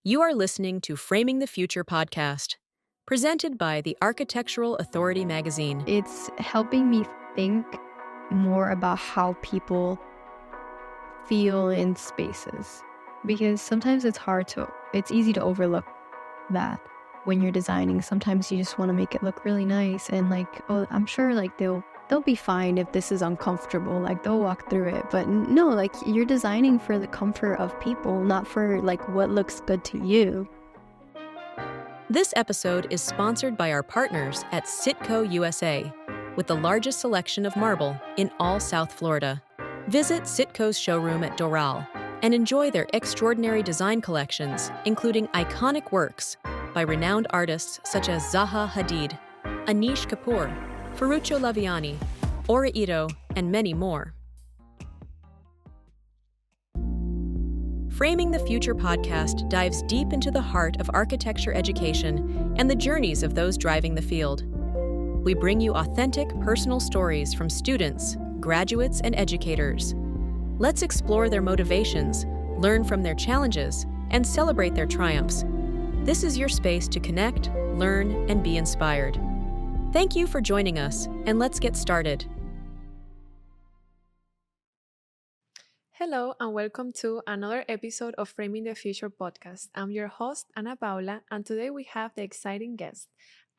You are listening to Framing the Future podcast, presented by the Architectural Authority magazine. It's helping me think more about how people feel in spaces, because sometimes it's easy to overlook that when you're designing. Sometimes you just want to make it look really nice and I'm sure they'll be fine if this is uncomfortable, they'll walk through it. But no, you're designing for the comfort of people, not for what looks good to you. This episode is sponsored by our partners at Sitco USA, with the largest selection of marble in all South Florida. Visit Sitco's showroom at Doral and enjoy their extraordinary design collections, including iconic works by renowned artists such as Zaha Hadid, Anish Kapoor, Ferruccio Laviani, Ora Ito, and many more. Framing the Future podcast dives deep into the heart of architecture education and the journeys of those driving the field. We bring you authentic, personal stories from students, graduates, and educators. Let's explore their motivations, learn from their challenges, and celebrate their triumphs. This is your space to connect, learn, and be inspired. Thank you for joining us, and let's get started. Hello and welcome to another episode of Framing the Future podcast. I'm your host, Ana Paula, and today we have the exciting guest,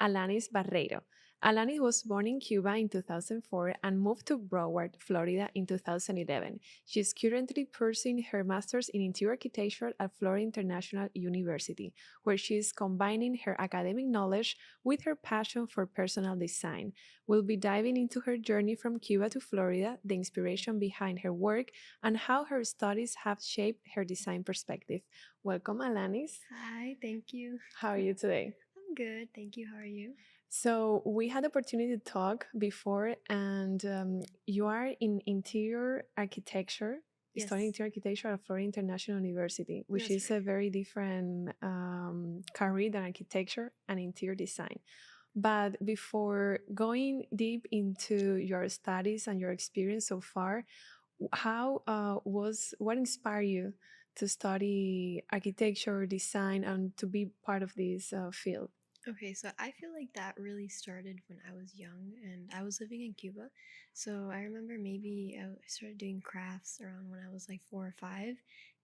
Alanis Barreiro. Alanis was born in Cuba in 2004 and moved to Broward, Florida in 2011. She is currently pursuing her master's in interior architecture at Florida International University, where she is combining her academic knowledge with her passion for personal design. We'll be diving into her journey from Cuba to Florida, the inspiration behind her work, and how her studies have shaped her design perspective. Welcome, Alanis. Hi, thank you. How are you today? I'm good, thank you. How are you? So we had the opportunity to talk before, and you are in interior architecture, Yes. studying interior architecture at Florida International University, which That's is a very different career than architecture and interior design. But before going deep into your studies and your experience so far, what inspired you to study architecture, design, and to be part of this field? Okay, so I feel like that really started when I was young and I was living in Cuba. So I remember maybe I started doing crafts around when I was like 4 or 5,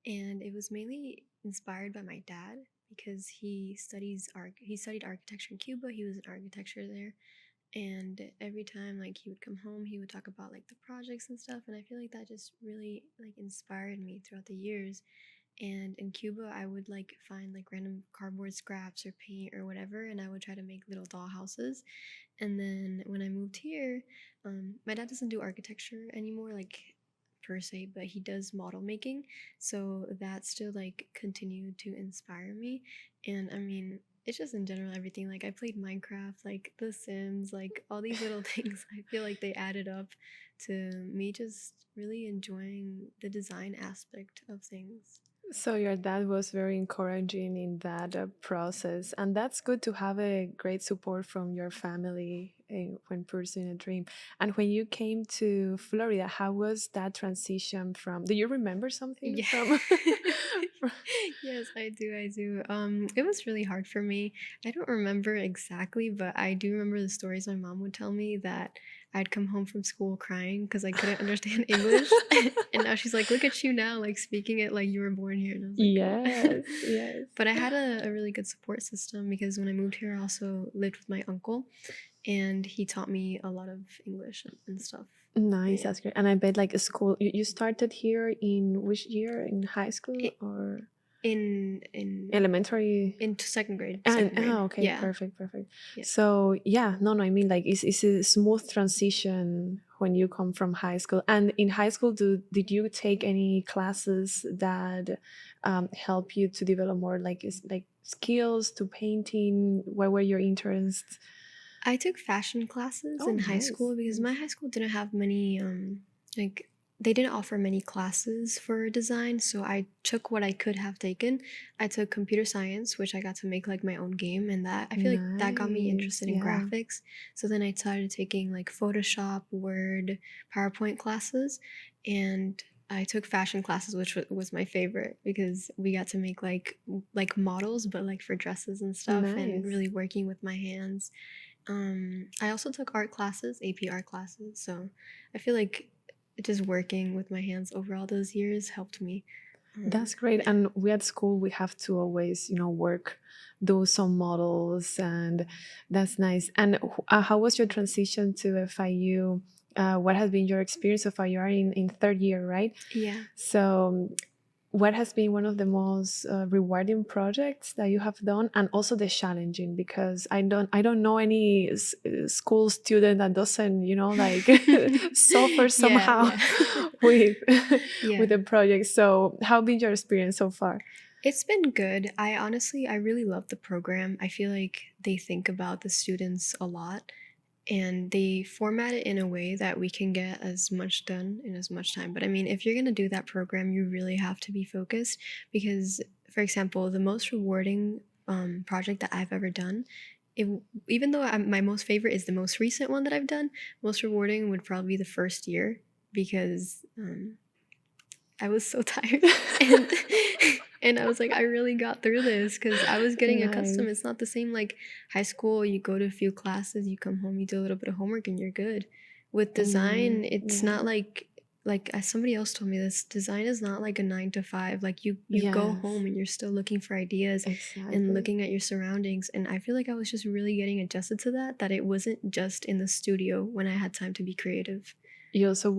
and it was mainly inspired by my dad because he studied architecture in Cuba. He was in architecture there, and every time he would come home, he would talk about the projects and stuff, and I feel like that just really inspired me throughout the years. And in Cuba, I would find random cardboard scraps or paint or whatever, and I would try to make little doll houses. And then when I moved here, my dad doesn't do architecture anymore, per se, but he does model making. So that still continued to inspire me. And I mean, it's just in general everything. I played Minecraft, The Sims, all these little things. I feel like they added up to me just really enjoying the design aspect of things. So your dad was very encouraging in that process, and that's good to have a great support from your family when pursuing a dream. And when you came to Florida, how was that transition from? Do you remember something Yeah. from? Yes, I do. I do. It was really hard for me. I don't remember exactly, but I do remember the stories my mom would tell me that I'd come home from school crying because I couldn't understand English. And now she's like, look at you now, speaking it like you were born here. And I was like, Yes, yes. But I had a really good support system because when I moved here, I also lived with my uncle, and he taught me a lot of English and stuff. Nice, Yeah. that's great. And I bet a school. You started here in which year? In high school It- or In elementary? into second grade. Okay, Yeah. perfect. Yeah. So yeah, no, I mean it's a smooth transition when you come from high school. And in high school, did you take any classes that help you to develop more skills to painting? What were your interests? I took fashion classes in high Nice. school because my high school didn't have many they didn't offer many classes for design, so I took what I could have taken. I took computer science, which I got to make my own game, and that I feel like that got me interested in Yeah. graphics. So then I started taking Photoshop, Word, PowerPoint classes, and I took fashion classes, which was my favorite because we got to make like models, but like for dresses and stuff, and Nice. really working with my hands. I also took art classes, AP art classes, so I feel like just working with my hands over all those years helped me. That's great. Yeah. And we at school, we have to always, work, do some models, and that's nice. And how was your transition to FIU? What has been your experience so far? You are in third year, right? Yeah. So, what has been one of the most rewarding projects that you have done, and also the challenging? Because I don't know any school student that doesn't, like suffer Yeah, somehow yeah. with Yeah. with the project. So, how been your experience so far? It's been good. I really love the program. I feel like they think about the students a lot and they format it in a way that we can get as much done in as much time. But I mean, if you're going to do that program, you really have to be focused because, for example, the most rewarding project that I've ever done, it, even though my most favorite is the most recent one that I've done, most rewarding would probably be the first year because I was so tired and and I was like, I really got through this because I was getting accustomed. Nice. It's not the same like high school. You go to a few classes, you come home, you do a little bit of homework, and you're good. With design, it's Yeah. not like as somebody else told me this. Design is not like a 9 to 5. Like you go Yes. home and you're still looking for ideas and Exactly. looking at your surroundings. And I feel like I was just really getting adjusted to that. That it wasn't just in the studio when I had time to be creative. You also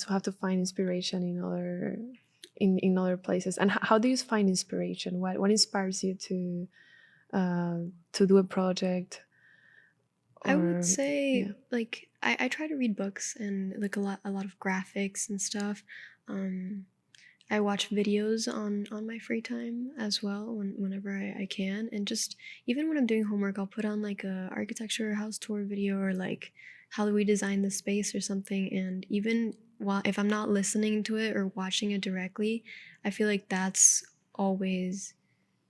have to find inspiration in other places. And how do you find inspiration? What inspires you to do a project? I would Or say yeah. like I try to read books and like a lot of graphics and stuff. Um, I watch videos on my free time as well whenever I can, and just even when I'm doing homework, I'll put on like a architecture house tour video or like how do we design the space or something. And even while if I'm not listening to it or watching it directly, I feel like that's always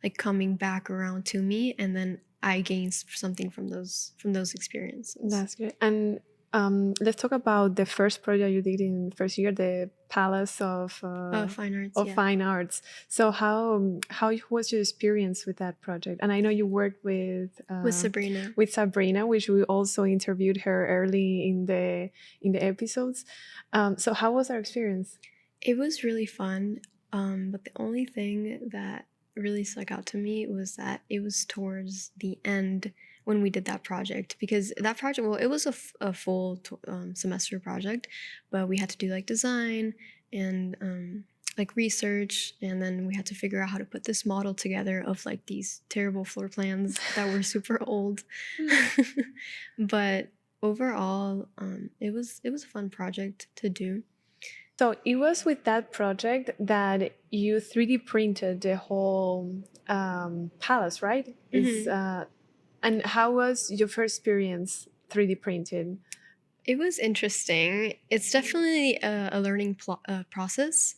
like coming back around to me, and then I gain something from those experiences. That's good. And let's talk about the first project you did in first year, the Palace Fine arts, of yeah. Fine Arts. So how was your experience with that project? And I know you worked With Sabrina. with Sabrina, which we also interviewed her early in the episodes. So how was our experience? It was really fun, but the only thing that really stuck out to me was that it was towards the end when we did that project because that project, well, it was a full semester project, but we had to do like design and like research, and then we had to figure out how to put this model together of like these terrible floor plans that were super old. But overall, it was a fun project to do. So it was with that project that you 3D printed the whole palace, right? Is Mhm. And how was your first experience 3D printed? It was interesting. It's definitely a learning process.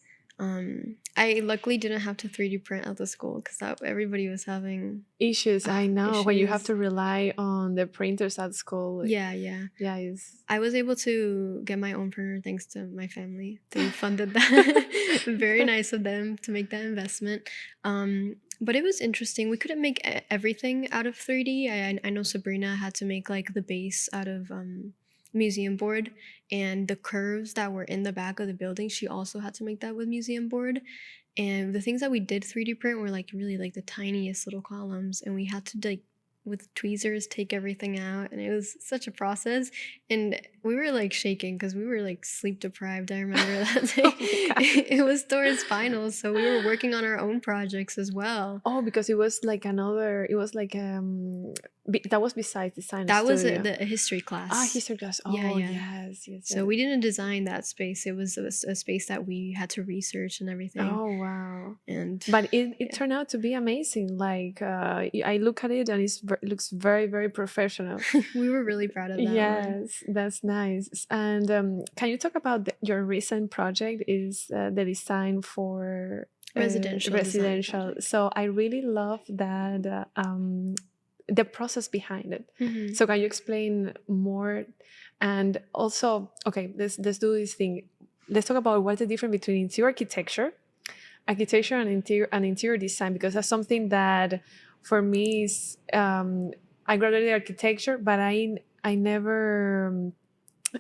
I luckily didn't have to 3D print at the school because everybody was having Issues, I know. When you have issues. to rely on the printers at school, Yeah, yeah. yeah, it's I was able to get my own printer thanks to my family. They funded that. Very nice of them to make that investment. But it was interesting. We couldn't make everything out of 3D. I know Sabrina had to make like the base out of museum board, and the curves that were in the back of the building, she also had to make that with museum board. And the things that we did 3D print were like really like the tiniest little columns, and we had to like with tweezers take everything out, and it was such a process, and we were like shaking because we were like sleep deprived. I remember that day. oh my god. It was towards finals, so we were working on our own projects as well. Oh, because it was like that was besides design That was studio. a history Ah, class. history class. Yeah, Oh, yeah. yes, yes, So yes. we didn't design that space. It was a space that we had to research and everything. Oh, wow. And But it yeah, turned out to be amazing. Like I look at it and it looks very, very professional. we were really proud of that one. Yes, that's nice. And can you talk about your recent project? Is the design for Residential design residential? project. So I really love that the process behind it. Hmm. So can you explain more? And also, okay, let's do this thing. let's talk about what's the difference between interior architecture and interior design, because that's something that for me is I graduated architecture, but I never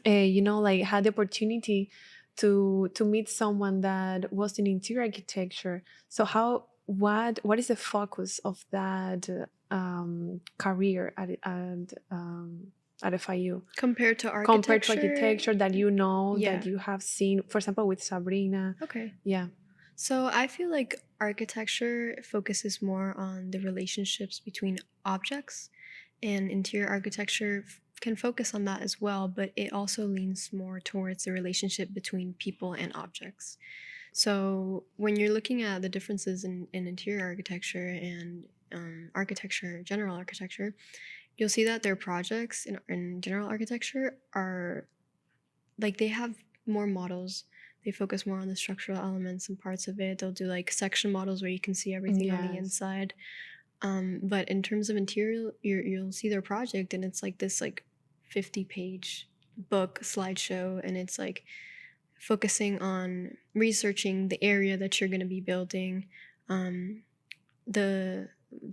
like had the opportunity to meet someone that was in interior architecture. So what is the focus of that career at FIU Compared to compared to architecture, architecture that you know, that yeah. you have seen, for example, with Sabrina? Okay. Yeah. So I feel like architecture focuses more on the relationships between objects, and interior architecture can focus on that as well, but it also leans more towards the relationship between people and objects. So when you're looking at the differences in interior architecture and architecture, general architecture, you'll see that their projects in general architecture are like they have more models. They focus more on the structural elements and parts of it. They'll do like section models where you can see everything on the Yes. inside. But in terms of interior, you'll see their project, and it's like this like 50-page book slideshow, and it's like focusing on researching the area that you're going to be building, um, the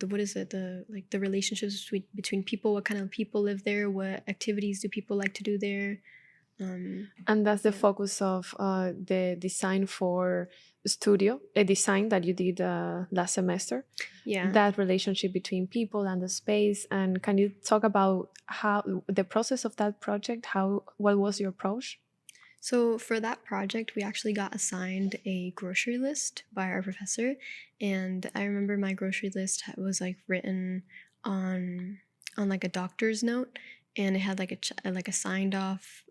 what is it, the like the relationships between people, what kind of people live there, what activities do people like to do there. And that's the Yeah. focus of the design for studio, a design that you did last semester, Yeah. that relationship between people and the space. And can you talk about how the process of that project, what was your approach? So for that project, we actually got assigned a grocery list by our professor, and I remember my grocery list was like written on like a doctor's note, and it had like a signed off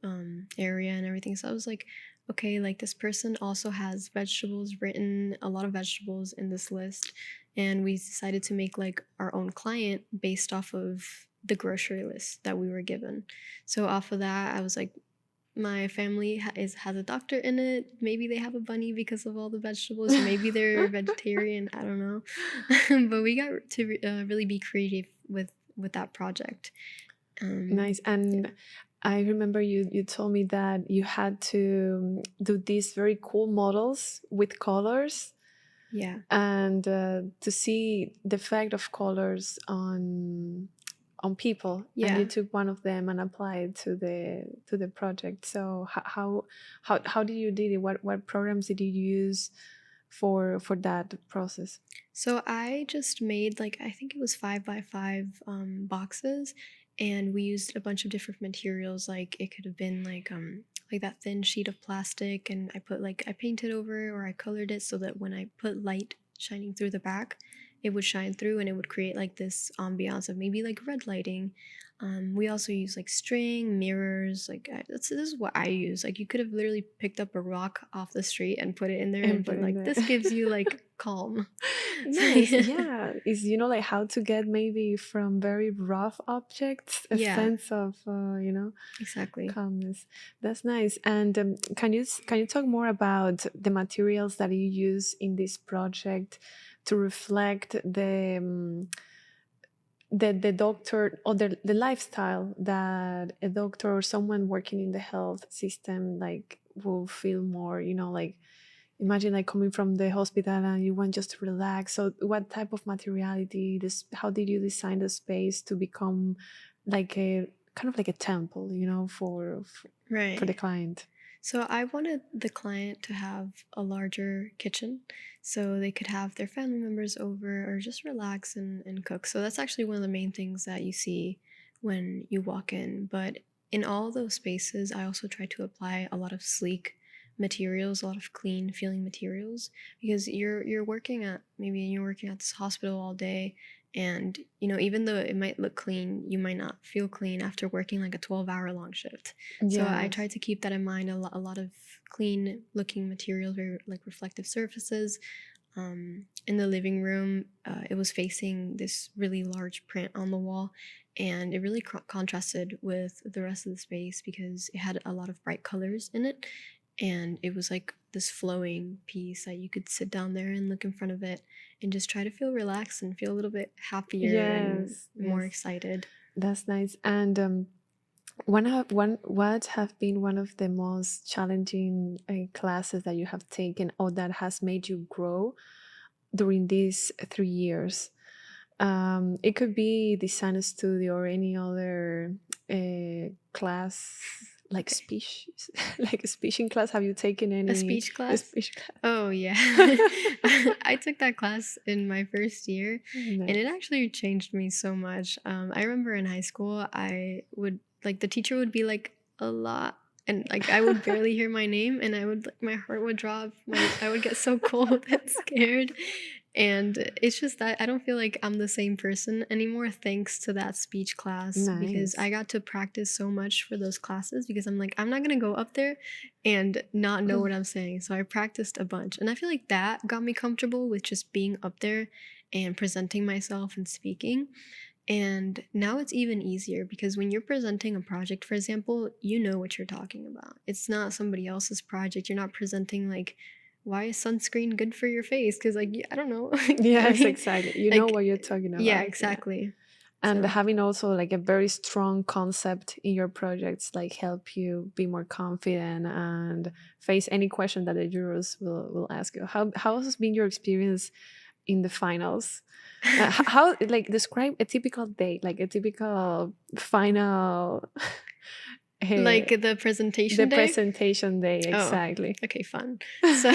area and everything. So I was like, okay, like this person also has vegetables written, a lot of vegetables in this list, and we decided to make like our own client based off of the grocery list that we were given. So off of that, I was like, my family has a doctor in it. Maybe they have a bunny because of all the vegetables, or maybe they're vegetarian. I don't know. But we got to really be creative with that project. Nice. Yeah. And I remember you told me that you had to do these very cool models with colors, Yeah. and to see the effect of colors on people, and you Yeah. took one of them and applied to the project. So how did you did it? What programs did you use for that process? So I just made like, I think it was 5 by 5 boxes, and we used a bunch of different materials. Like it could have been like that thin sheet of plastic, and I painted over or I colored it so that when I put light shining through the back, it would shine through and it would create like this ambiance of maybe like red lighting. We also use like string mirrors. This is what I use. Like you could have literally picked up a rock off the street and put it in there And and put been in like, there. this gives you like calm. So Nice. yeah. Yeah. Is like how to get maybe from very rough objects a Yeah, sense of exactly. calmness. That's nice. And can you talk more about the materials that you use in this project to reflect the doctor, or the lifestyle that a doctor or someone working in the health system like will feel more, like imagine like coming from the hospital and you want just to relax. So what type of materiality, this, how did you design the space to become like a kind of like a temple, for the Right. client? So I wanted the client to have a larger kitchen so they could have their family members over or just relax and cook. So that's actually one of the main things that you see when you walk in. But in all those spaces, I also try to apply a lot of sleek materials, a lot of clean feeling materials, because you're working at this hospital all day, and even though it might look clean, you might not feel clean after working like a 12-hour long shift. So I Yes. tried to keep that in mind. A lot of clean looking materials, very like reflective surfaces. In the living room, it was facing this really large print on the wall, and it really contrasted with the rest of the space because it had a lot of bright colors in it, and it was like this flowing piece that you could sit down there and look in front of it and just try to feel relaxed and feel a little bit happier and Yes, more yes. excited. That's nice. And What have been one of the most challenging classes that you have taken or that has made you grow during these 3 years? It could be design studio or any other class, like Okay. speech, like a speaking class. Have you taken A any speech class? speech class? Oh, yeah. I took that class in my first year, and it Nice. actually changed me so much. I remember in high school, the teacher would be like a lot, and like I would barely hear my name, and my heart would drop. I would get so cold and scared. And it's just that I don't feel like I'm the same person anymore thanks to that speech class, because I Nice. got to practice so much for those classes, because I'm like, I'm not going to go up there and not know what I'm saying. So I practiced a bunch. And I feel like that got me comfortable with just being up there and presenting myself and speaking. And now it's even easier because when you're presenting a project, for example, you know what you're talking about. It's not somebody else's project. You're not presenting like, why is sunscreen good for your face? Because like I don't know. You know what I Yes, mean? exactly. You know Like what you're talking yeah, about. Yeah. exactly. And So having also like a very strong concept in your projects like help you be more confident and face any question that the jurors will ask you. How has been your experience in the finals? How like describe a typical day, like a typical final like eh, the the presentation day. presentation day Oh, exactly. okay, fun. So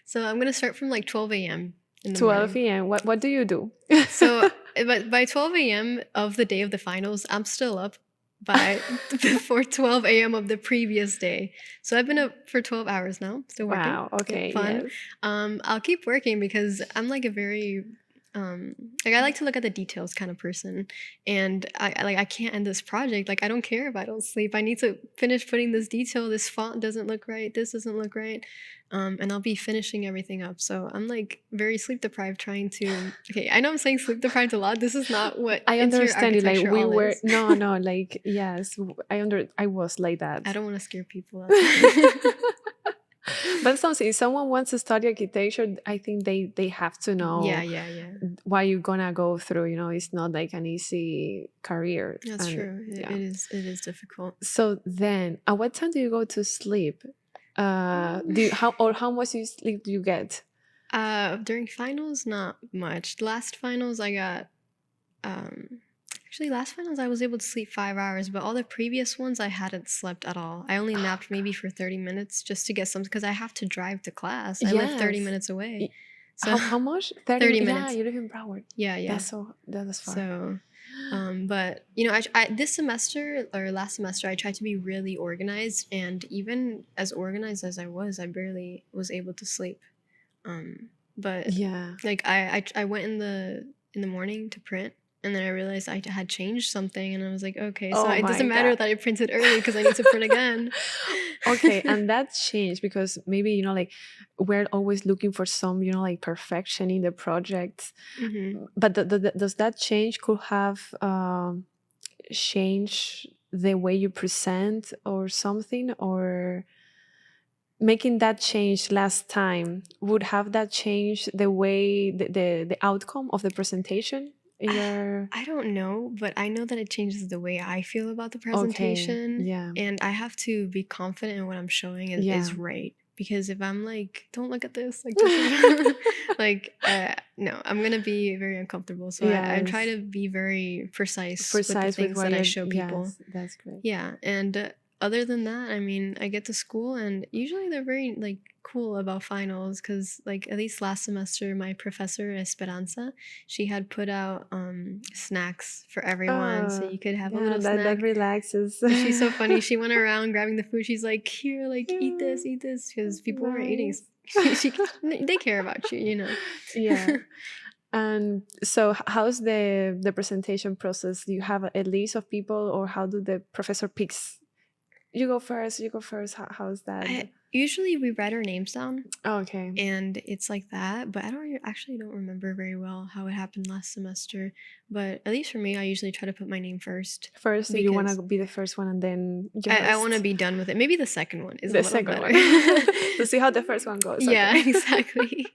so I'm gonna start from like 12 a.m. in the 12 morning. p.m. What do you do? So, but by 12 a.m. of the day of the finals, I'm still up by before 12 a.m. of the previous day. So I've been up for 12 hours now, still working. Wow. Yep, Okay. fun. Yes. I'll keep working because I'm like a very like I like to look at the details kind of person, and I can't end this project. Like I don't care if I don't sleep. I need to finish putting this detail. This font doesn't look right. This doesn't look right. And I'll be finishing everything up. So I'm like very sleep deprived, trying to. Okay, I know I'm saying sleep deprived a lot. This is not what I interior understand you. Like architecture we all were is. no, like yes, I was like I that. don't want to scare people. That's why. But something if someone wants to study architecture, I think they have to Yeah, know yeah, yeah. what you're gonna go through. You know, it's not like an easy career. That's And true. It, yeah. it is. It is difficult. So then, at what time do you go to sleep? Do you, how much you sleep do you get? During finals, not much. Last finals, I got actually last finals I was able to sleep 5 hours, but all the previous ones I hadn't slept at all. I only Oh, napped maybe for 30 minutes just to get some because I have to drive to class. I live 30 yes. minutes away, Y- so How much? 30? 30 Yeah, minutes. you live in Broward. Yeah, yeah. That is far. So, but you know, I this semester or last semester I tried to be really organized, and even as organized as I was, I barely was able to sleep. But Yeah. like I went in the morning to print, and then I realized I had changed something, and I was like, okay, so Oh it my doesn't matter God. that I printed early because I need to print again. Okay, and that changed because maybe, like we're always looking for some, like perfection in the project. Hmm. But does that change could have changed the way you present or something, or making that change last time would have that changed the way the outcome of the presentation in your I don't know, but I know that it changes the way I feel about the okay, presentation, yeah, and I have to be confident in what I'm showing is yeah. right. Because if I'm like, don't look at this, like this is like, no, I'm gonna be very uncomfortable. So I try Yes, to be very precise with the precise with things what that I you're show people. yes, that's great. Yeah, and other than that, I mean, I get to school, and usually they're very like cool about finals because, like, at least last semester, my professor Esperanza, she had put out snacks for everyone, so Oh, you could have a yeah, little that snack. relaxes. And she's so funny. She went around grabbing the food. She's like, "Here, like, Yeah, eat this," because people weren't eating. nice. They care about you, you know. Yeah. And so how's the presentation process? Do you have a list of people, or how do the professor picks? You go first, you go first. How's that? Usually we write our names down Okay. and it's like that, but I actually don't remember very well how it happened last semester. But at least for me, I usually try to put my name first First, you want because to be the first one, and then I want to just be done with it. Maybe the second one is a the little second better. one to see how the first one goes. Yeah, Okay. exactly.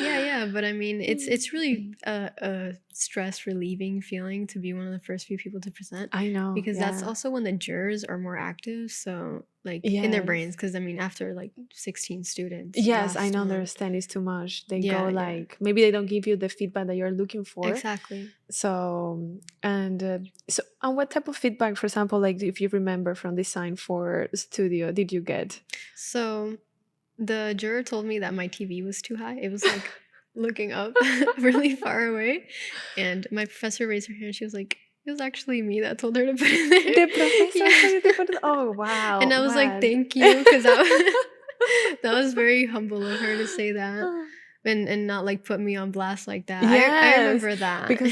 Yeah. But I mean, it's really a stress relieving feeling to be one of the first few people to present, I know. because that's Yeah. also when the jurors are more active. So like in their Yes. brains, because I mean, after like 16 students Yes, I last know month. understand it's too much. They go Yeah. like maybe they don't give you the feedback that you're looking for. Exactly. So and what type of feedback, for example, like if you remember from Design for Studio, did you get? So the juror told me that my TV was too high. It was like looking up really far away. And my professor raised her hand. She was like, it was actually me that told her to put it there. The professor Yeah. told you to put it. Oh wow! And I was like, What? thank you, because that was very humble of her to say that and not like put me on blast like that. I Yes, remember that. because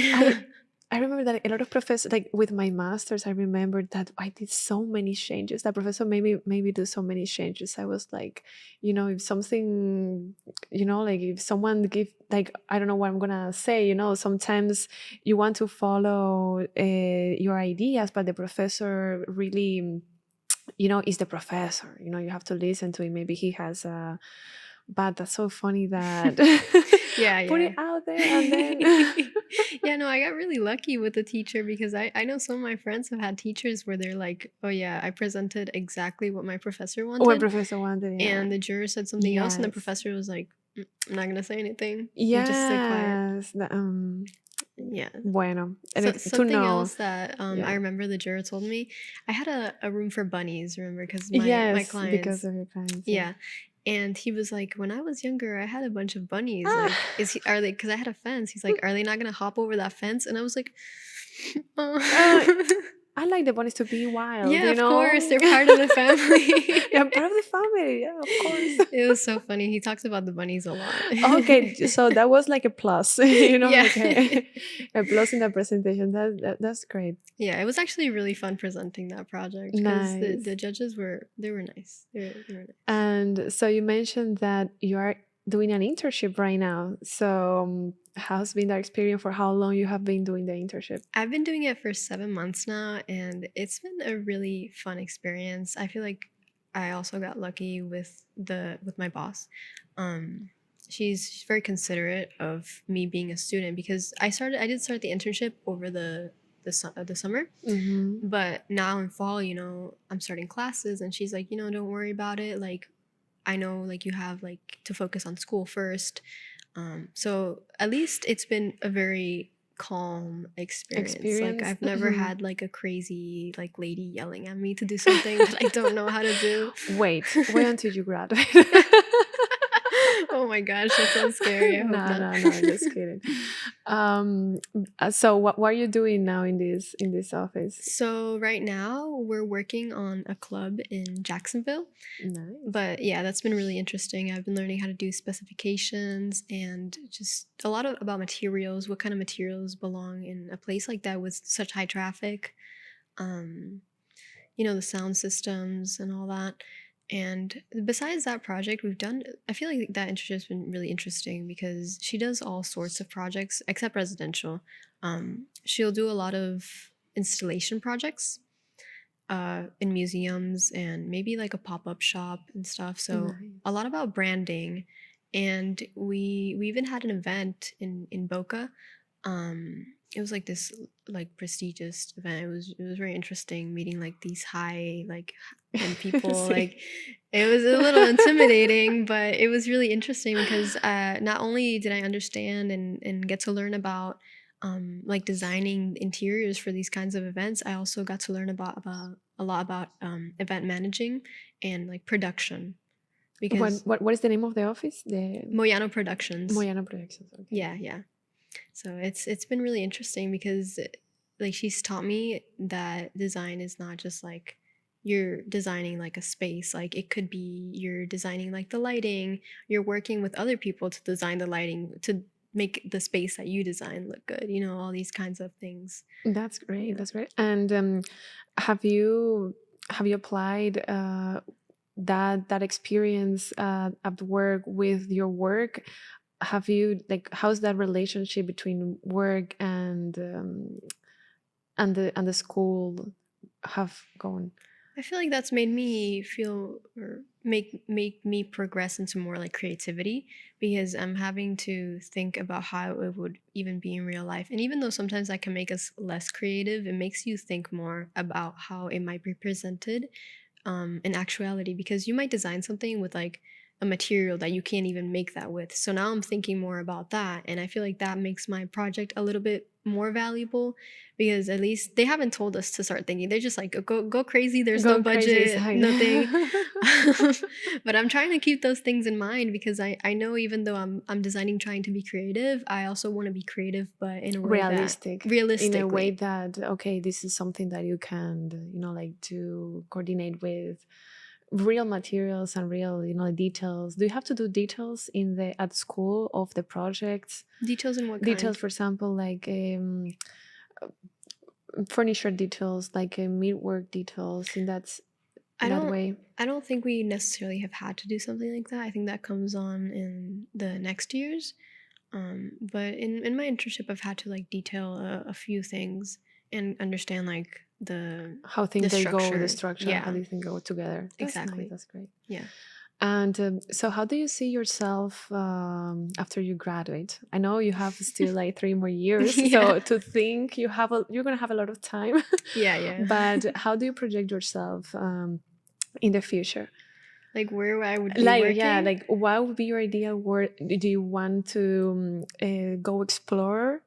I remember that a lot of professors, like with my masters, I remember that I did so many changes. That professor made me maybe do so many changes. I was like, if something, like if someone give, like, I don't know what I'm gonna say. Sometimes you want to follow your ideas, but the professor really, is the professor. You have to listen to him. Maybe he has a. But that's so funny that Yeah. put it out there and then Yeah, no, I got really lucky with the teacher, because I know some of my friends have had teachers where they're like, oh yeah, I presented exactly what my professor when wanted, professor wanted, yeah. and the juror said something else, and the Yes. professor was like, I'm not gonna say anything. Yes. Just stay quiet. Yeah. Bueno, So to something know. else that Yeah. I remember the juror told me, I had a room for bunnies, remember, because my Yes, clients. because of your clients. Yeah. Yeah. And he was like, when I was younger, I had a bunch of bunnies. Like, are they, because I had a fence. He's like, are they not going to hop over that fence? And I was like, I like the bunnies to be wild. Yeah, of course. They're part of the family. Yeah, part of the family. Yeah, of course. It was so funny. He talks about the bunnies a lot. Okay, so that was like a plus, Yeah. like a plus in the presentation. That's great. Yeah, it was actually really fun presenting that project, because Nice. the judges were nice. They were nice. And so you mentioned that you are doing an internship right now. So how's been that experience? For how long you have been doing the internship? I've been doing it for 7 months now, and it's been a really fun experience. I feel like I also got lucky with my boss. She's very considerate of me being a student, because I did start the internship over the summer, Mm-hmm. but now in fall, I'm starting classes, and she's like, don't worry about it. Like, I know, like, you have like to focus on school first. So at least it's been a very calm experience. Like, I've never had like a crazy like lady yelling at me to do something that I don't know how to do. Wait until you graduate. Oh my gosh, that sounds scary. I hope not. No, just kidding. So what are you doing now in this office? So right now we're working on a club in Jacksonville. Nice. But yeah, that's been really interesting. I've been learning how to do specifications and just a lot about materials, what kind of materials belong in a place like that with such high traffic. The sound systems and all that. And besides that project, I feel like that internship has been really interesting, because she does all sorts of projects except residential. She'll do a lot of installation projects in museums, and maybe like a pop-up shop and stuff. So Nice. a lot about branding. And we even had an event in Boca. It was like this like prestigious event. It was very interesting meeting like these high like end people. Like, it was a little intimidating, but it was really interesting, because not only did I understand and get to learn about like designing interiors for these kinds of events, I also got to learn about a lot about event managing and like production. Because what is the name of the office? The Moyano Productions. Moyano Productions. Okay. Yeah. So it's been really interesting, because like she's taught me that design is not just like you're designing like a space. Like, it could be you're designing like the lighting, you're working with other people to design the lighting to make the space that you design look good, all these kinds of things. That's great. That's great. And have you applied that experience at work with your work, have you like how's that relationship between work and the school have gone? I feel like that's made me feel or make me progress into more like creativity because I'm having to think about how it would even be in real life. And even though sometimes that can make us less creative, it makes you think more about how it might be presented in actuality because you might design something with like a material that you can't even make that with. So now I'm thinking more about that, and I feel like that makes my project a little bit more valuable because at least they haven't told us to start thinking. They're just like go crazy. There's no Go crazy is budget, high. nothing. But I'm trying to keep those things in mind because I know even though I'm designing trying to be creative, I also want to be creative, but in a way Realistic, that realistically. in a way that okay, this is something that you can like to coordinate with real materials and real details. Do you have to do details in the at school of the projects? Details in what Details, kind? for example, like furniture details, like midwork details in I that don't way. I don't think we necessarily have had to do something like that. I think that comes on in the next years. But in my internship, I've had to like detail a few things and understand like How the things they go, the structure. structure, how Yeah, these things go together. That's nice. exactly. That's great. Yeah. And so, how do you see yourself after you graduate? I know you have still like 3 more years, Yeah. so to think you're gonna have a lot of time. Yeah, yeah. But how do you project yourself in the future? Like where I would be Like, yeah, working. like what would be your ideal work? Do you want to go explore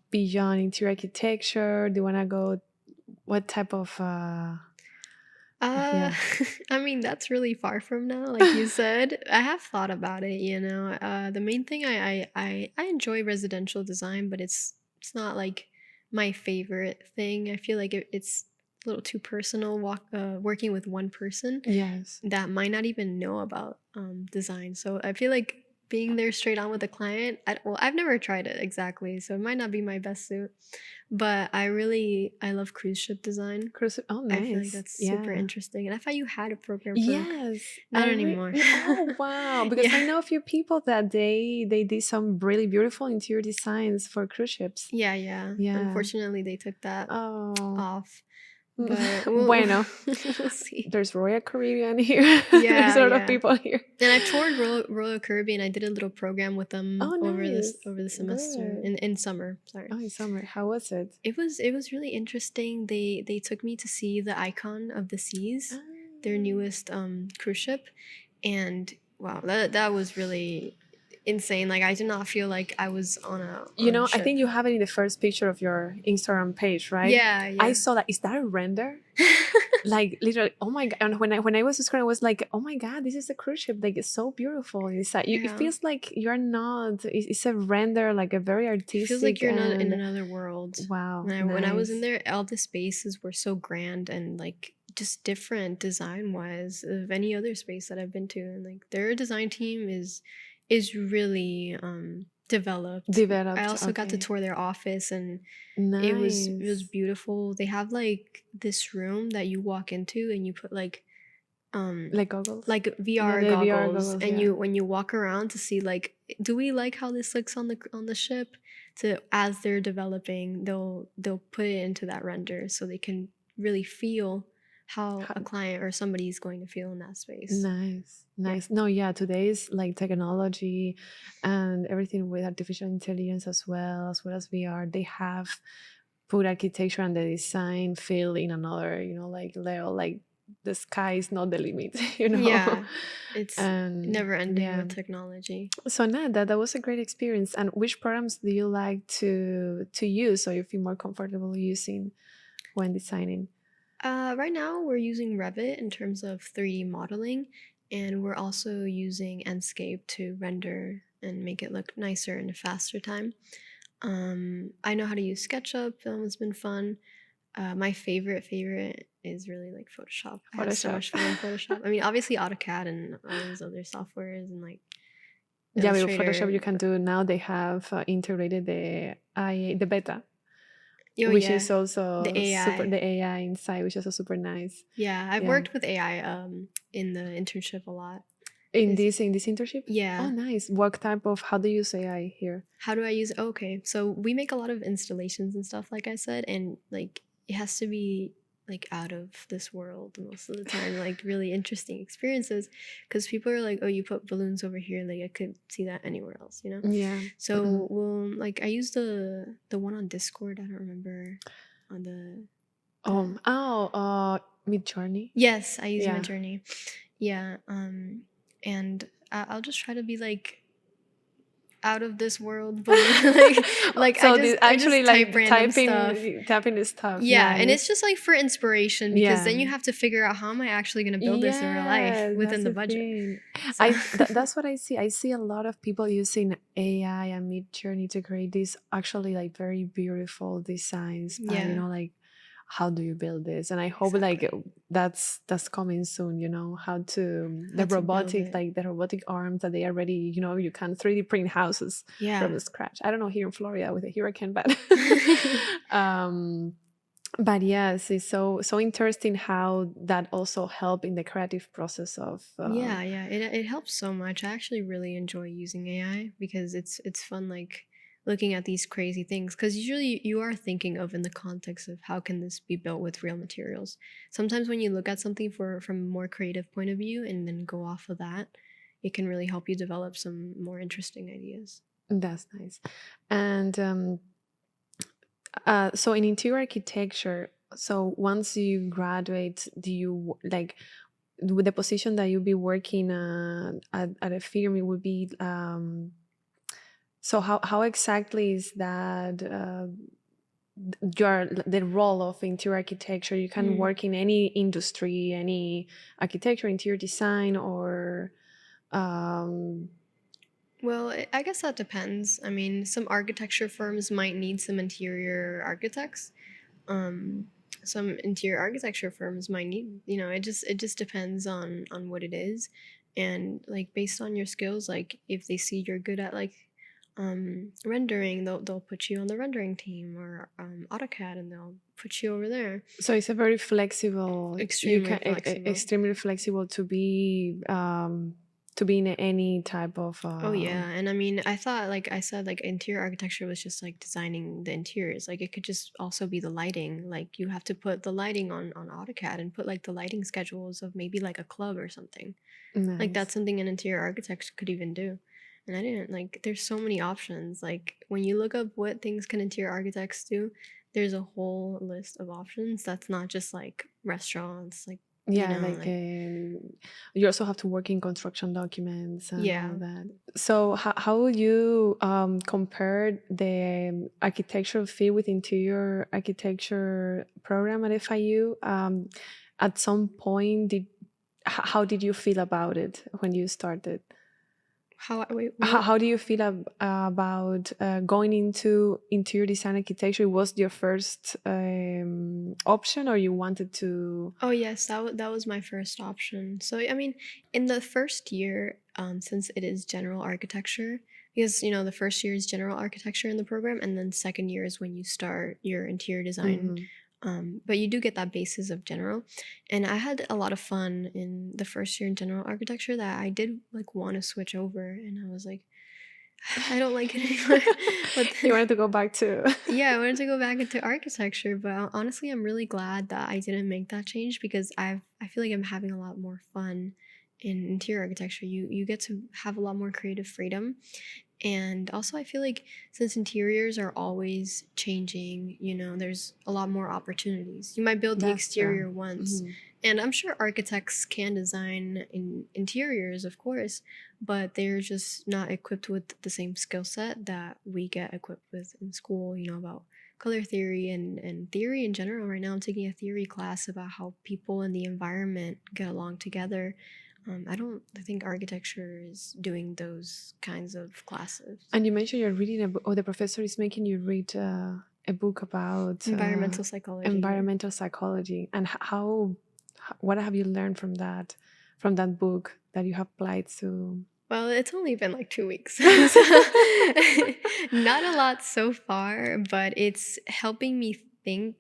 beyond interior architecture? Do you want to go? What type of Uh, yeah? I mean, that's really far from now, like you said. I have thought about it, you know. The main thing I enjoy residential design, but it's not like my favorite thing. I feel like it's a little too personal working with one person Yes. that might not even know about design. So I feel like being there straight on with the client, well, I've never tried it exactly, so it might not be my best suit. But I love cruise ship design. Cruise. Oh, I feel like nice. that's super Yeah. interesting. And I thought you had a program for Yes. not anymore. Oh, wow. Because I Yeah. know a few people that they did some really beautiful interior designs for cruise ships. Yeah, yeah. Yeah. Unfortunately, they took that Oh. off. But we'll, Bueno, we'll see. there's Royal Caribbean here. There's Yeah, a lot of yeah. people here. And I've toured Royal Caribbean. I did a little program with them Oh, nice. over the semester Good. in summer. Sorry. Oh, in summer. How was it? It was really interesting. They took me to see the Icon of the Seas, their Ah. newest cruise ship, and wow, that was really insane. Like I did not feel like I was You on a know, I ship. think you have it in the first picture of your Instagram page, right? Yeah, I yeah. saw that. Is that a render? Like literally, oh my god! And when I was scrolling, I was like, oh my god, this is a cruise ship. Like it's so beautiful. It's like, it Yeah. feels like you're not. It's a render, like a very It artistic. feels like you're not in and another world. wow, When I was in nice. there, all the spaces were so grand and like just different design wise of any other space that I've been to. And like their design team is really developed. I Developed. also got to Okay. tour their office and it was Nice. beautiful. They have like this room that you walk into and you put like Like goggles. like Yeah, VR the VR goggles goggles. and Yeah. you when you walk around to see like do we like how this looks on the ship, to as they're developing they'll put it into that render so they can really feel how a client or somebody is going to feel in that space. Nice, Yeah. nice. No, yeah, today's like technology and everything with artificial intelligence as well as VR, they have put architecture and the design feel in another, like level, like the sky is not the limit, Yeah, it's And never ending yeah. with technology. So Nada, that was a great experience. And which programs do you like to use so you feel more comfortable using when designing? Right now we're using Revit in terms of 3D modeling, and we're also using Enscape to render and make it look nicer in a faster time. I know how to use SketchUp. That one's been fun. My favorite is really like Photoshop. I have so Photoshop. much fun in Photoshop. I mean, obviously AutoCAD and all those other softwares and like Yeah, with Photoshop Illustrator. you can do now. They have integrated the beta. Oh which yeah, is the also super, AI. the AI inside, which is also super nice. Yeah, I've Yeah. worked with AI in the internship a lot. In 'Cause- this internship? Oh, yeah. nice. What type of, how do you use AI here? How do I use okay, so we make a lot of installations and stuff like I said, and like it has to be like out of this world most of the time, like really interesting experiences because people are like, oh, you put balloons over here, like I could see that anywhere else, you know? Yeah. So we'll like I use the one on Discord, I don't remember on Mid Journey. yes, I use Yeah. Midjourney. Yeah, and I'll just try to be like out of this world balloon like So I just actually type like random stuff. typing the stuff. Yeah, and Nice. it's just like for inspiration because Yeah. then you have to figure out how am I actually going to build this in real life Yes, within that's the the budget. thing. So That's what I see. I see a lot of people using AI and Mid Journey to create these actually like very beautiful designs. But yeah, like, how do you build this? And I hope like exactly. that's coming soon. How to How to build it. the robotic arms that they already you can 3D print houses Yeah. from scratch. I don't know here in Florida with a hurricane, but um but yes, it's so interesting how that also help in the creative process of Yeah, yeah. It helps so much. I actually really enjoy using AI because it's fun like looking at these crazy things because usually you are thinking of in the context of how can this be built with real materials. Sometimes when you look at something from a more creative point of view and then go off of that, it can really help you develop some more interesting ideas. that's nice. And so in interior architecture, so once you graduate, do you like with the position that you'll be working at a firm, it would be so how exactly is that the role of interior architecture? You can Mm. work in any industry, any architecture, interior design, or um, Well, I guess that depends. I mean, some architecture firms might need some interior architects. Um, some interior architecture firms might need, it just depends on what it is, and like based on your skills. Like if they see you're good at like rendering, they'll put you on the rendering team or AutoCAD, and they'll put you over there. so it's a very flexible. You Extremely can flexible. extremely flexible to be in any type of. Oh yeah, and I mean, I thought like I said, like interior architecture was just like designing the interiors. Like it could just also be the lighting. Like you have to put the lighting on AutoCAD and put like the lighting schedules of maybe like a club or something. Like Nice. that's something an interior architect could even do. And I didn't like. There's so many options. Like when you look up what things can interior architects do, there's a whole list of options. That's not just like restaurants. Like Yeah, like like you also have to work in construction documents and all yeah. that. So how would you compare the architectural field with interior architecture program at FIU? At some point, how did you feel about it when you started? How wait How, what? how do you feel about going into interior design architecture? Was your first option, or you wanted to? Oh yes, that was my first option. So I mean, in the first year, since it is general architecture, because the first year is general architecture in the program, and then second year is when you start your interior design. Mhm. But you do get that basis of general, and I had a lot of fun in the first year in general architecture that I did like want to switch over, and I was like, I don't like it anymore. But You then wanted to go back to. yeah, I wanted to go back into architecture, but honestly, I'm really glad that I didn't make that change because I feel like I'm having a lot more fun in interior architecture. You get to have a lot more creative freedom, and also I feel like since interiors are always changing, there's a lot more opportunities. You might build the That's true. exterior once, Mhm. and I'm sure architects can design in interiors, of course, but they're just not equipped with the same skill set that we get equipped with in school, about color theory and theory in general. Right now, I'm taking a theory class about how people and the environment get along together. I don't think architecture is doing those kinds of classes. And you mentioned you're reading a book, or the professor is making you read a book about Environmental psychology, yeah. environmental psychology. And what have you learned from that book that you have applied to? Well, it's only been like 2 weeks. So not a lot so far, but it's helping me think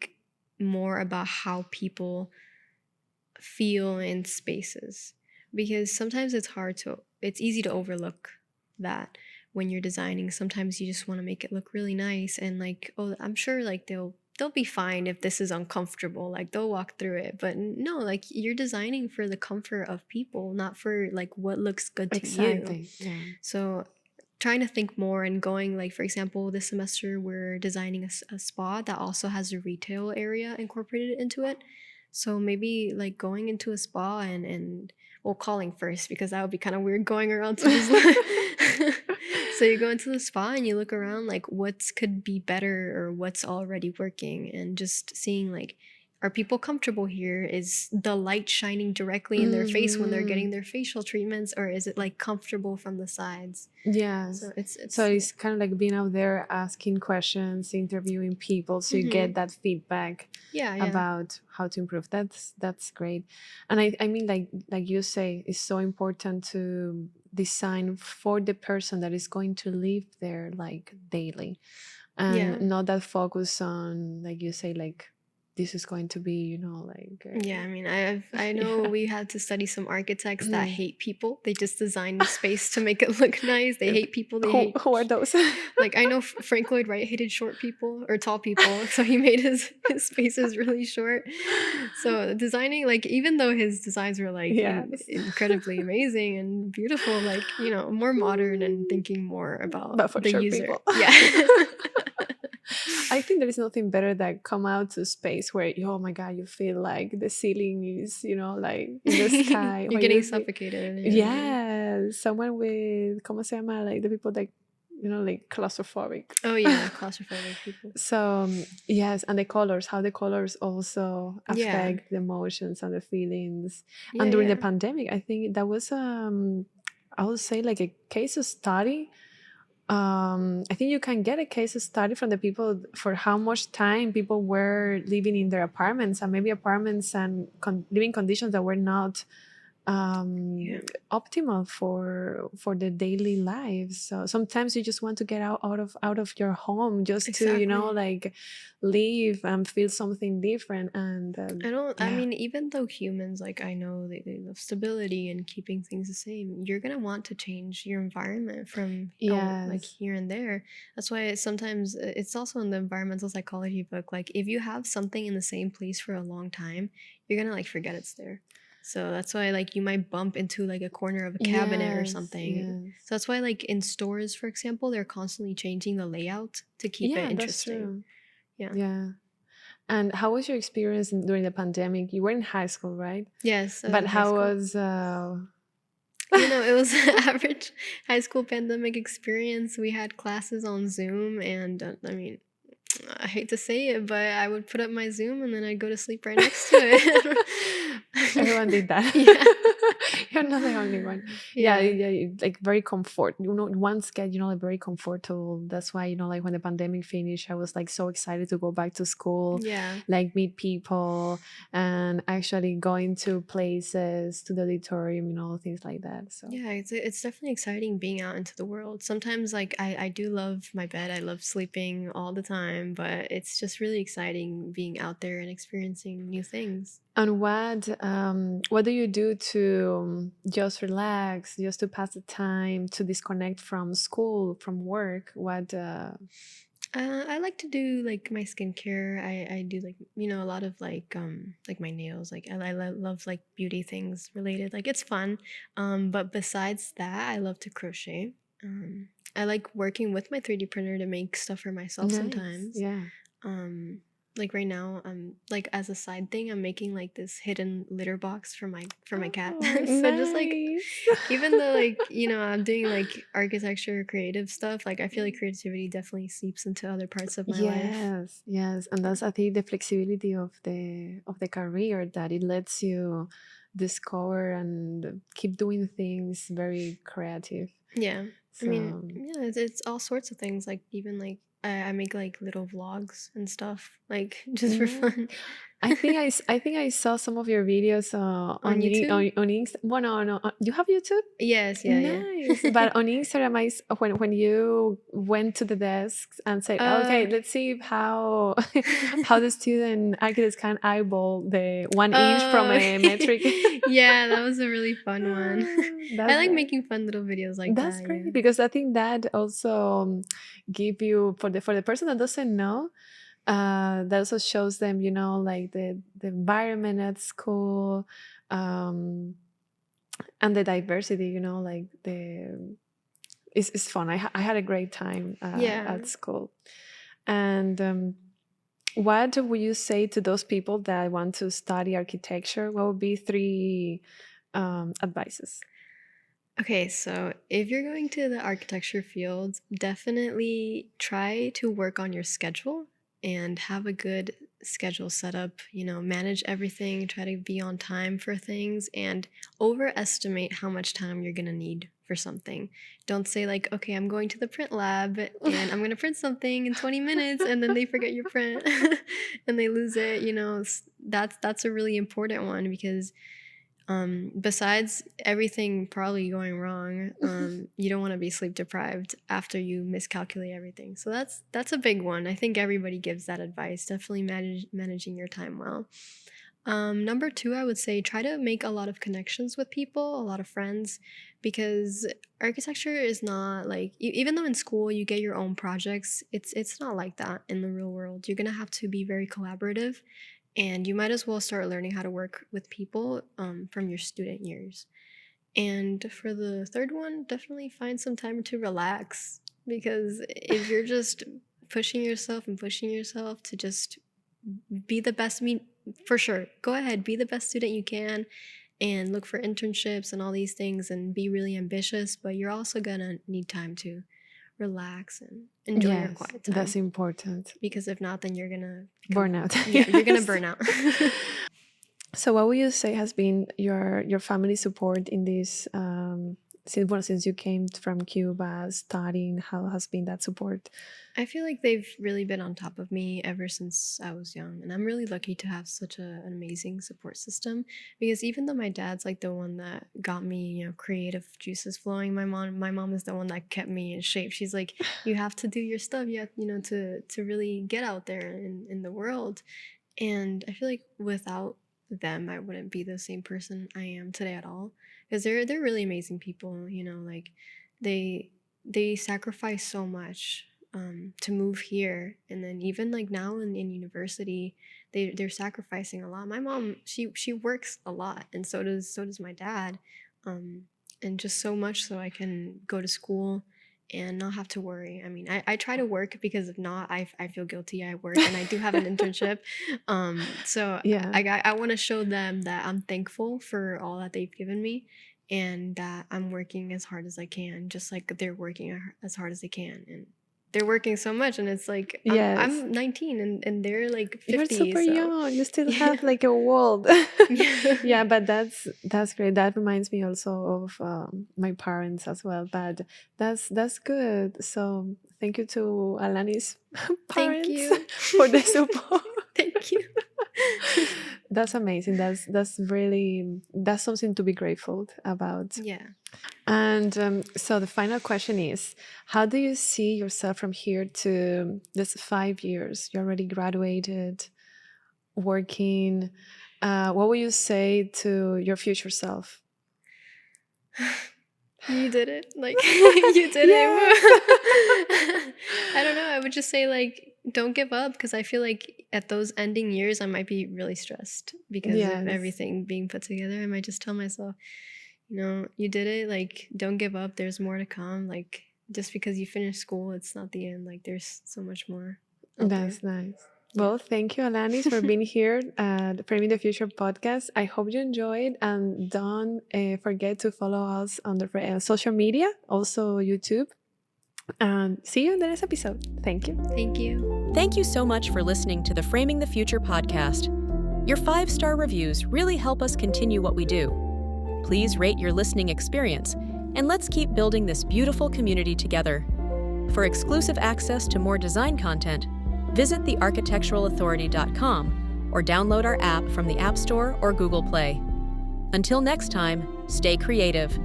more about how people feel in spaces, because sometimes it's easy to overlook that when you're designing. Sometimes you just want to make it look really nice, and like, oh, I'm sure like they'll be fine if this is uncomfortable, like they'll walk through it. But no, like you're designing for the comfort of people, not for like what looks good to you. Exactly. Yeah. So trying to think more and going, like, for example, this semester we're designing a spa that also has a retail area incorporated into it. So maybe like going into a spa and well, calling first, because that would be kind of weird going around to this. So you go into the spa and you look around, like what's could be better or what's already working, and just seeing like, are people comfortable here? Is the light shining directly in their face when they're getting Mhm. their facial treatments, or is it like comfortable from the sides? So Yes. So it's it's kind of like being out there asking questions, interviewing people, so you hmm get that feedback yeah. about how to improve. That's great. And I mean, like you say, it's so important to design for the person that is going to live there like daily, and Yeah. not that focus on, like you say, like this is going to be, Yeah, I mean, I know yeah. we had to study some architects that hate people. They just design the space to make it look nice. They hate people. They hate, Who are those? like, I know Frank Lloyd Wright hated short people or tall people, so he made his spaces really short. So designing, like, even though his designs were like Yes. incredibly amazing and beautiful, like, more modern and thinking more about But for the sure, user. people. Yeah. I think there is nothing better than come out to space where oh my god, you feel like the ceiling is, like in the sky. You're When getting you see, suffocated. Yeah. yeah, someone with, ¿cómo se llama? Like the people that, like claustrophobic. Oh yeah, claustrophobic people. So yes, and the colors, how the colors also Yeah. affect the emotions and the feelings. Yeah, And during the yeah. pandemic, I think that was I would say like a case study. I think you can get a case study from the people for how much time people were living in their apartments, and maybe apartments and living conditions that were not Yeah. optimal for the daily lives. So sometimes you just want to get out of your home just to Exactly. like live and feel something different. And I yeah. mean, even though humans, like, I know they love stability and keeping things the same, you're gonna want to change your environment from, oh, like Yes. here and there. That's why sometimes it's also in the environmental psychology book. Like, if you have something in the same place for a long time, you're gonna like forget it's there. So that's why like you might bump into like a corner of a cabinet or Yes. something. Yes. So that's why like in stores, for example, they're constantly changing the layout to keep it Yeah, that's interesting. true. Yeah. Yeah. And how was your experience during the pandemic? You were in high school, right? Yes, I was But in high how school. was It was an average high school pandemic experience. We had classes on Zoom, and I mean, I hate to say it, but I would put up my Zoom and then I'd go to sleep right next to it. everyone did that? Yeah. You're not the only one. Yeah, Yeah. yeah, like very comfort. Once get like very comfortable. That's why like when the pandemic finished, I was like so excited to go back to school, Yeah. like meet people, and actually going to places, to the auditorium, things like that. So Yeah, it's definitely exciting being out into the world. Sometimes like I do love my bed. I love sleeping all the time, but it's just really exciting being out there and experiencing new things. and what do you do to just relax, just to pass the time, to disconnect from school, from work? What I like to do like my skincare. I do like a lot of like my nails. Like I love like beauty things related. Like it's fun. But besides that, I love to crochet. I like working with my 3D printer to make stuff for myself nice. sometimes. Yeah. Um, like right now, like as a side thing, I'm making like this hidden litter box for my cat. Oh, So just like, nice. even though like I'm doing like architecture creative stuff, like I feel like creativity definitely seeps into other parts of my life. Yes, yes, and that's I think the flexibility of the career, that it lets you discover and keep doing things very creative. Yeah. I mean, So yeah, it's all sorts of things. Like even like I make like little vlogs and stuff, like just for Mm. fun. I think I saw some of your videos On YouTube? on Insta. Well, no, you have YouTube? Yes, yeah. Nice. But on Instagram, when you went to the desks and say, uh okay, let's see how how the student architects can eyeball the 1 inch from oh a metric. yeah, that was a really fun one. I That's like nice. making fun little videos like That's that, yeah. great because I think that also give you for the person that doesn't know, that also shows them, like the environment at school, um, and the diversity, like it's fun. I had a great time Yeah. at school. And what would you say to those people that want to study architecture? What would be three advices? Okay, so if you're going to the architecture field, definitely try to work on your schedule and have a good schedule set up. Manage everything, try to be on time for things, and overestimate how much time you're going to need for something. Don't say, like, okay, I'm going to the print lab and I'm going to print something in 20 minutes, and then they forget your print and they lose it. That's a really important one because besides everything probably going wrong, you don't want to be sleep deprived after you miscalculate everything. So that's a big one. I think everybody gives that advice. Definitely managing your time well. Number two, I would say try to make a lot of connections with people, a lot of friends, because architecture is not like even though in school you get your own projects, it's not like that in the real world. You're gonna have to be very collaborative, and you might as well start learning how to work with people from your student years. And for the third one, definitely find some time to relax, because if you're just pushing yourself to just be the best, I mean, for sure, go ahead, be the best student you can and look for internships and all these things and be really ambitious, but you're also gonna need time to relax and enjoy your Yes, quiet that's time, important. because if not, then you're gonna Burnout. yeah, you're gonna Yes. burn out. So, what would you say has been your family support in this? Since you came from Cuba studying, how has been that support? I feel like they've really been on top of me ever since I was young, and I'm really lucky to have such an amazing support system. Because even though my dad's like the one that got me, creative juices flowing, my mom is the one that kept me in shape. She's like, you have to do your stuff, you have, to really get out there in the world. And I feel like without them, I wouldn't be the same person I am today at all. Because they're really amazing people, like they they sacrifice so much to move here, and then even like now in university, they're sacrificing a lot. My mom, she works a lot, and so does my dad, um, and just so much so I can go to school and not have to worry. I mean, I try to work, because if not, I feel guilty. I work and I do have an internship. So Yeah. I want to show them that I'm thankful for all that they've given me, and that I'm working as hard as I can, just like they're working as hard as they can. And they're working so much, and it's like Yes. I'm 19 and they're like You're 50, super so young. You still yeah. have like a world. Yeah. Yeah, but that's great. That reminds me also of my parents as well. But that's good. So thank you to Alani's Thank parents you. for the support. Thank you. That's amazing. That's something to be grateful about. Yeah. And so the final question is, how do you see yourself from here to this 5 years? You already graduated, working. What would you say to your future self? You did it. Like, you did Yes. it. I don't know. I would just say, like, don't give up, because I feel like at those ending years, I might be really stressed because of Yes. everything being put together. I might just tell myself, you did it. Like, don't give up. There's more to come. Like, just because you finished school, it's not the end. Like, there's so much more out there. That's nice. Yeah. Well, thank you, Alanis, for being here at the Framing the Future podcast. I hope you enjoyed, and don't forget to follow us on the social media, also YouTube. And see you in the next episode. Thank you. Thank you. Thank you so much for listening to the Framing the Future podcast. Your 5-star reviews really help us continue what we do. Please rate your listening experience, and let's keep building this beautiful community together. For exclusive access to more design content, visit thearchitecturalauthority.com or download our app from the App Store or Google Play. Until next time, stay creative.